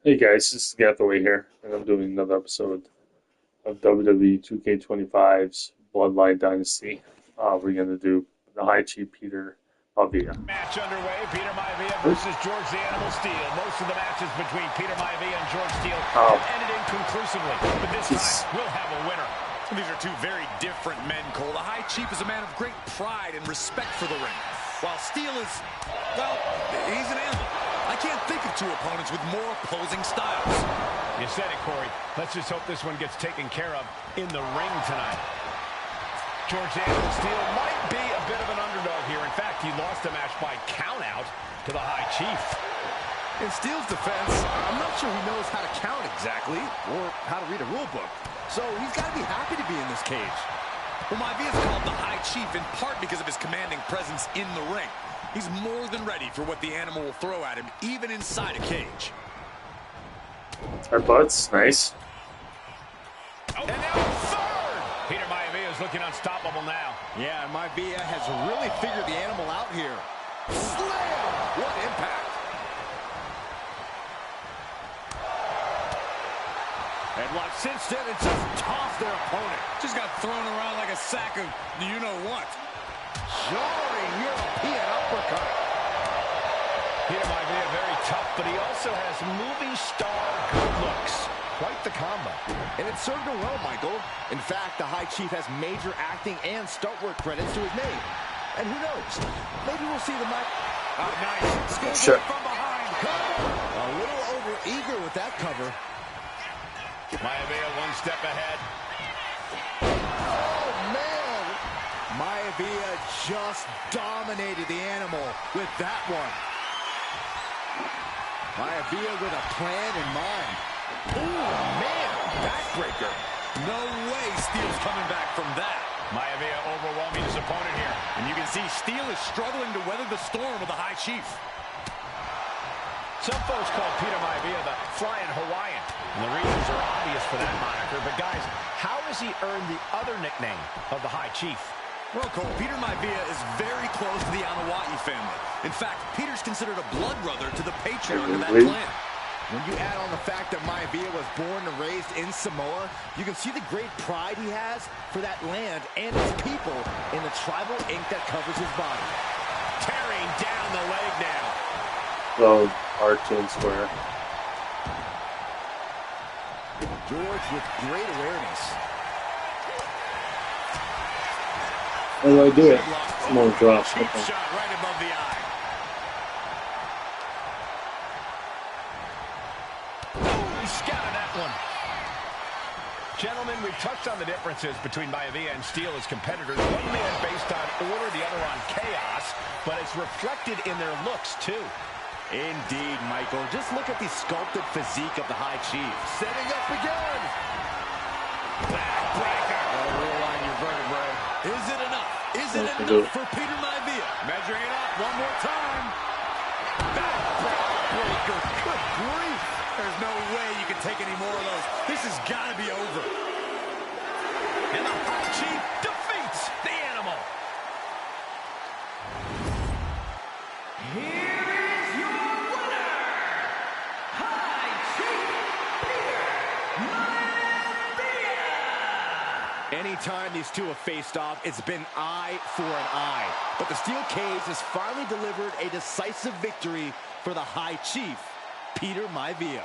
Hey guys, this is Gathaway here, and I'm doing another episode of WWE2K25's Bloodline Dynasty. We're going to do the High Chief Peter Maivia. Match underway, Peter Maivia versus George the Animal Steel. Most of the matches between Peter Maivia and George Steel have ended inconclusively, but this time we'll have a winner. These are two very different men, Cole. The High Chief is a man of great pride and respect for the ring, while Steel is, well, he's an animal. I can't think of two opponents with more opposing styles. You said it, Corey. Let's just hope this one gets taken care of in the ring tonight. George the Animal Steel might be a bit of an underdog here. In fact, he lost the match by countout to the High Chief. In Steel's defense, I'm not sure he knows how to count exactly or how to read a rule book. So he's got to be happy to be in this cage. Well, Maivia is called the High Chief in part because of his commanding presence in the ring. He's more than ready for what the animal will throw at him, even inside a cage. Our butts, nice. Oh, and now third! Peter Maivia is looking unstoppable now. Yeah, Maivia has really figured the animal out here. Slam! What impact! And watch since then, it's just tossed their opponent. Just got thrown around like a sack of you-know-what. Jarring European uppercut. Peter Maivia very tough, but he also has movie star good looks. Quite the combo. And it served him well, Michael. In fact, the High Chief has major acting and stunt work credits to his name. And who knows? Maybe we'll see the mic. Oh, nice. Sure. From behind. Cover. A little over-eager with that cover. Maivia one step ahead. Oh, man. Maivia just dominated the animal with that one. Maivia with a plan in mind. Ooh, man. Backbreaker. No way Steel's coming back from that. Maivia overwhelming his opponent here. And you can see Steel is struggling to weather the storm of the High Chief. Some folks call Peter Maivia the Flying Hawaiian. And the reasons are obvious for that moniker. But guys, how has he earned the other nickname of the High Chief? Well, Cole, Peter Maivia is very close to the Anawati family. In fact, Peter's considered a blood brother to the patriarch of that clan. When you add on the fact that Maivia was born and raised in Samoa, you can see the great pride he has for that land and its people in the tribal ink that covers his body. Tearing down the leg now. Oh, arch and square. George with great awareness. How do I do it? Come on, drop. Cheap shot right above the eye. He scouted that one. Gentlemen, we've touched on the differences between Maivia and Steel as competitors. One man based on order, the other on chaos, but it's reflected in their looks, too. Indeed, Michael. Just look at the sculpted physique of the High Chief. Setting up again. Backbreaker. That'll realign your vertebrae. Is it enough? Is it enough for Peter Maivia? Measuring it up one more time. Backbreaker. Good grief. There's no way you can take any more of those. This has got to be over. And the High Chief defeats the animal. Here is your winner, High Chief Peter Maivia. Anytime these two have faced off, it's been eye for an eye. But the steel cage has finally delivered a decisive victory for the High Chief, Peter Maivia.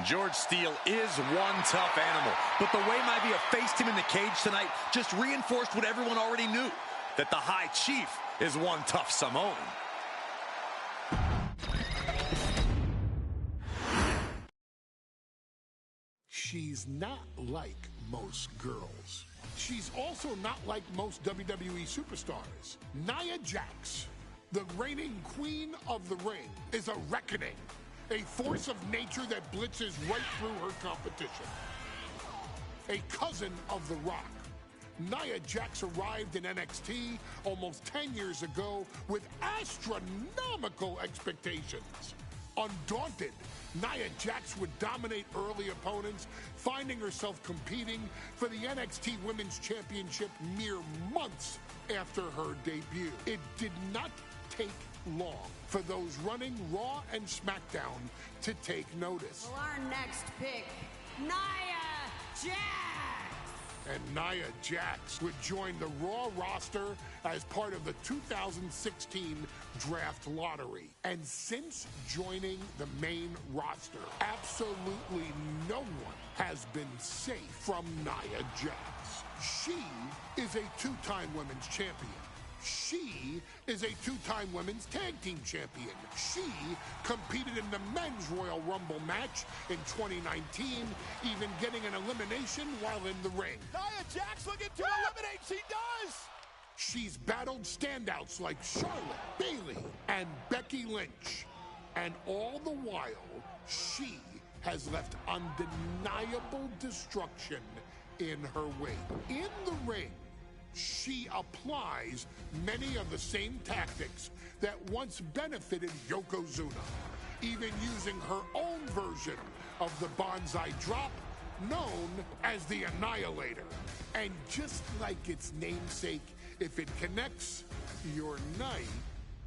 George Steel is one tough animal, but the way Maivia faced him in the cage tonight just reinforced what everyone already knew, that the High Chief is one tough Samoan. She's not like most girls. She's also not like most WWE superstars. Nia Jax, the reigning queen of the ring, is a reckoning. A force of nature that blitzes right through her competition. A cousin of The Rock. Nia Jax arrived in NXT almost 10 years ago with astronomical expectations. Undaunted, Nia Jax would dominate early opponents, finding herself competing for the NXT Women's Championship mere months after her debut. It did not take long for those running Raw and SmackDown to take notice. Well, our next pick, Nia Jax. And Nia Jax would join the Raw roster as part of the 2016 draft lottery. And since joining the main roster, absolutely no one has been safe from Nia Jax. She is a two-time women's champion. She is a two-time women's tag team champion. She competed in the men's Royal Rumble match in 2019, even getting an elimination while in the ring. Nia Jax looking to eliminate. She does. She's battled standouts like Charlotte, Bayley, and Becky Lynch. And all the while, she has left undeniable destruction in her wake. In the ring, she applies many of the same tactics that once benefited Yokozuna, even using her own version of the Banzai Drop, known as the Annihilator. And just like its namesake, if it connects, your night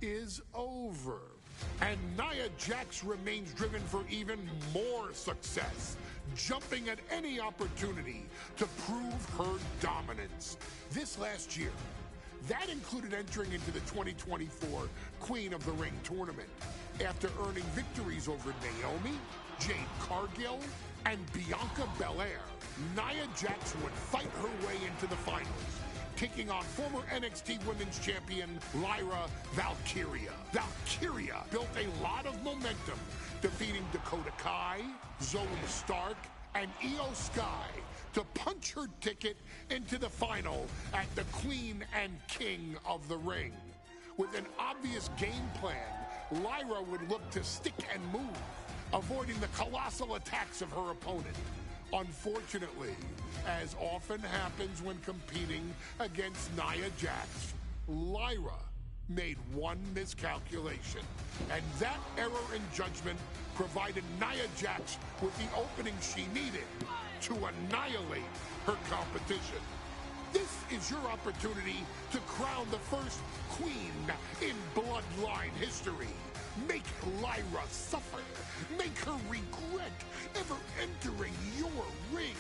is over. And Nia Jax remains driven for even more success, jumping at any opportunity to prove her dominance. This last year, that included entering into the 2024 Queen of the Ring tournament after earning victories over Naomi, Jade Cargill, and Bianca Belair. Nia Jax would fight her way into the finals, taking on former NXT Women's Champion Lyra Valkyria. Valkyria built a lot of momentum, defeating Dakota Kai, Zoe Stark, and Io Sky to punch her ticket into the final at the Queen and King of the Ring. With an obvious game plan, Lyra would look to stick and move, avoiding the colossal attacks of her opponent. Unfortunately, as often happens when competing against Nia Jax, Lyra made one miscalculation, and that error in judgment provided Nia Jax with the opening she needed to annihilate her competition. This is your opportunity to crown the first queen in Bloodline history. Make Lyra suffer. Make her regret ever entering your ring.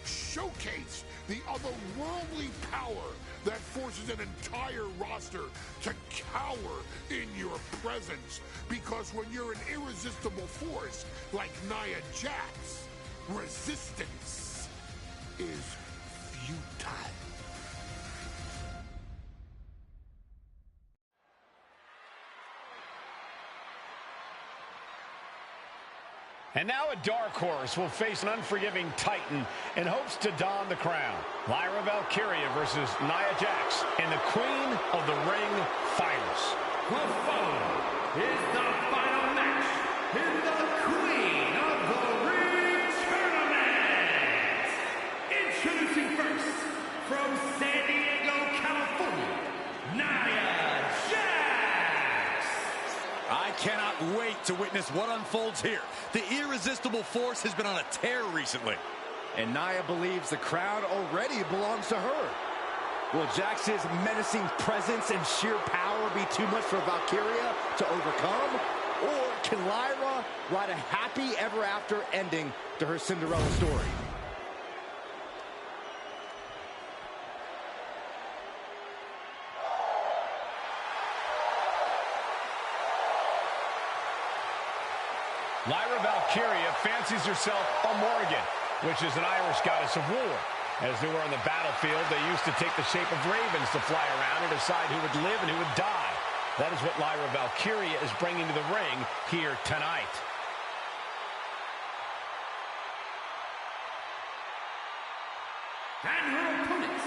Showcase the otherworldly power that forces an entire roster to cower in your presence. Because when you're an irresistible force like Nia Jax, resistance is futile. And now a dark horse will face an unforgiving titan in hopes to don the crown. Lyra Valkyria versus Nia Jax in the Queen of the Ring Finals. The following is the final match in the Queen of the Ring Tournament. Introducing first, from San Diego, California, Nia Jax. I cannot wait to witness what unfolds here. The irresistible force has been on a tear recently. And Nia believes the crowd already belongs to her. Will Jax's menacing presence and sheer power be too much for Valkyria to overcome? Or can Lyra write a happy ever after ending to her Cinderella story? Lyra Valkyria fancies herself a Morrigan, which is an Irish goddess of war. As they were on the battlefield, they used to take the shape of ravens to fly around and decide who would live and who would die. That is what Lyra Valkyria is bringing to the ring here tonight. And her opponent,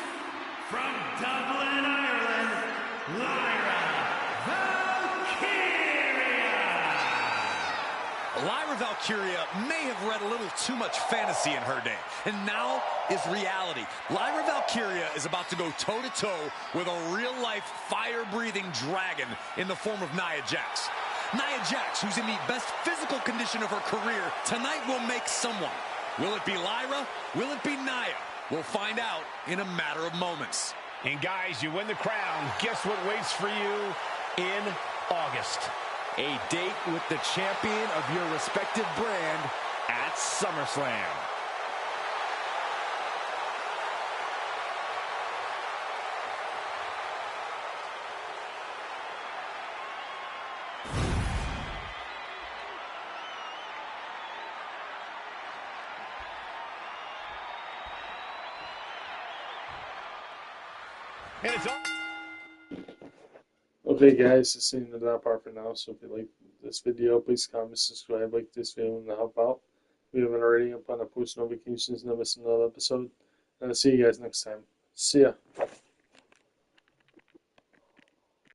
from Dublin, Ireland, Lyra Valkyria. Lyra Valkyria may have read a little too much fantasy in her day, and now is reality. Lyra Valkyria is about to go toe-to-toe with a real-life, fire-breathing dragon in the form of Nia Jax. Nia Jax, who's in the best physical condition of her career, tonight will make someone. Will it be Lyra? Will it be Nia? We'll find out in a matter of moments. And guys, you win the crown. Guess what waits for you in August. A date with the champion of your respective brand at SummerSlam. And it's on. Okay, guys, this is the part for now. So if you like this video, please comment, subscribe, like this video, and help out. If you haven't already, up on post notifications, never miss another episode. And I'll see you guys next time. See ya.